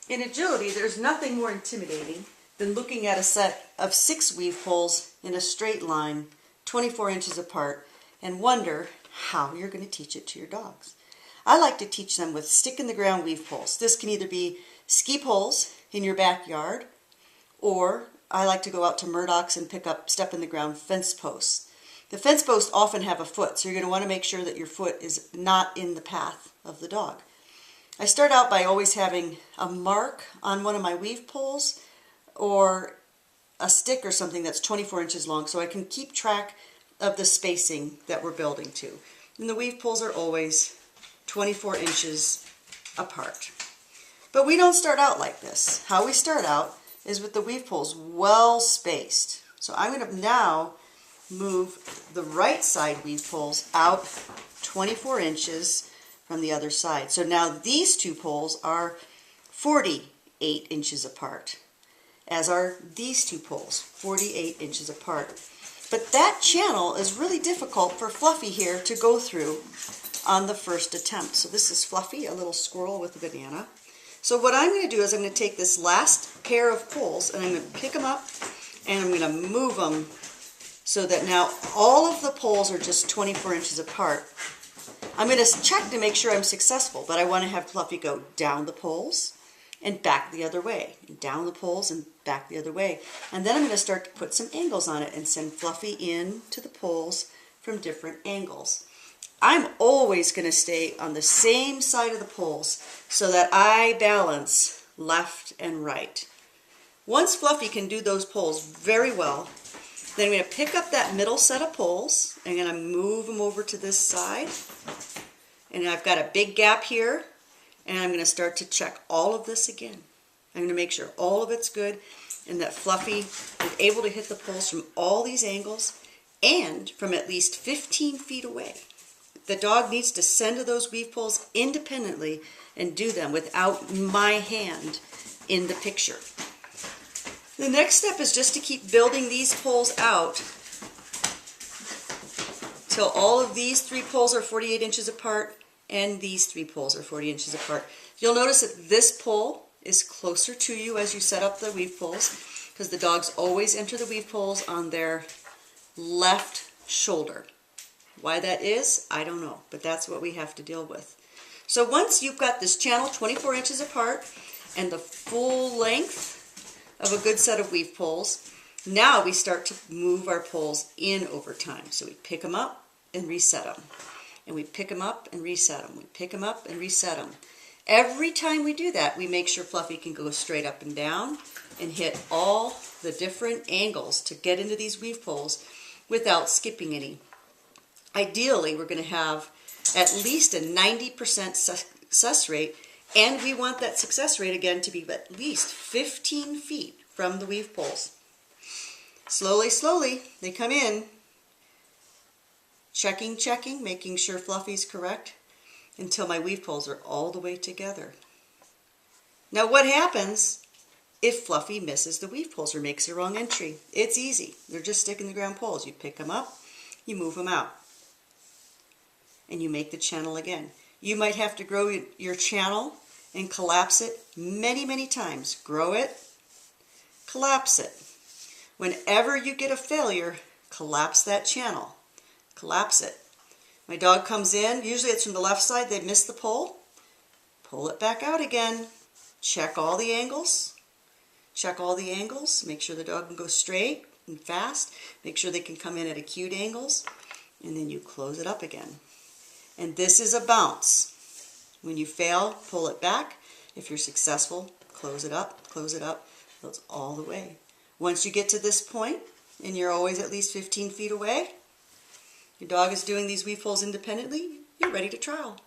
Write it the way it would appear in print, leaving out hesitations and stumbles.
In agility, there's nothing more intimidating than looking at a set of 6 weave poles in a straight line, 24 inches apart, and wonder how you're going to teach it to your dogs. I like to teach them with stick-in-the-ground weave poles. This can either be ski poles in your backyard, or I like to go out to Murdoch's and pick up step-in-the-ground fence posts. The fence posts often have a foot, so you're going to want to make sure that your foot is not in the path of the dog. I start out by always having a mark on one of my weave poles or a stick or something that's 24 inches long so I can keep track of the spacing that we're building to. And the weave poles are always 24 inches apart. But we don't start out like this. How we start out is with the weave poles well spaced. So I'm going to now move the right side weave poles out 24 inches from the other side. So now these 2 poles are 48 inches apart, as are these 2 poles, 48 inches apart. But that channel is really difficult for Fluffy here to go through on the first attempt. So this is Fluffy, a little squirrel with a banana. So what I'm going to do is I'm going to take this last pair of poles and I'm going to pick them up and I'm going to move them so that now all of the poles are just 24 inches apart. I'm going to check to make sure I'm successful, but I want to have Fluffy go down the poles and back the other way, and down the poles and back the other way. And then I'm going to start to put some angles on it and send Fluffy in to the poles from different angles. I'm always going to stay on the same side of the poles so that I balance left and right. Once Fluffy can do those poles very well, then I'm going to pick up that middle set of poles. I'm going to move them over to this side. And I've got a big gap here. And I'm going to start to check all of this again. I'm going to make sure all of it's good and that Fluffy is able to hit the poles from all these angles and from at least 15 feet away. The dog needs to send to those weave poles independently and do them without my hand in the picture. The next step is just to keep building these poles out till all of these 3 poles are 48 inches apart and these 3 poles are 40 inches apart. You'll notice that this pole is closer to you as you set up the weave poles because the dogs always enter the weave poles on their left shoulder. Why that is, I don't know, but that's what we have to deal with. So once you've got this channel 24 inches apart and the full length of a good set of weave poles, now we start to move our poles in over time. So we pick them up and reset them. And we pick them up and reset them. We pick them up and reset them. Every time we do that, we make sure Fluffy can go straight up and down and hit all the different angles to get into these weave poles without skipping any. Ideally, we're going to have at least a 90% success rate, and we want that success rate again to be at least 15 feet from the weave poles. Slowly, slowly, they come in. Checking, checking, making sure Fluffy's correct until my weave poles are all the way together. Now what happens if Fluffy misses the weave poles or makes a wrong entry? It's easy. They're just stick-in-the-ground poles. You pick them up, you move them out, and you make the channel again. You might have to grow your channel and collapse it many, many times. Grow it, collapse it. Whenever you get a failure, collapse that channel. Collapse it. My dog comes in, usually it's from the left side, they missed the pole. Pull it back out again. Check all the angles. Check all the angles. Make sure the dog can go straight and fast. Make sure they can come in at acute angles. And then you close it up again. And this is a bounce. When you fail, pull it back. If you're successful, close it up, goes all the way. Once you get to this point, and you're always at least 15 feet away, your dog is doing these weave poles independently, you're ready to trial.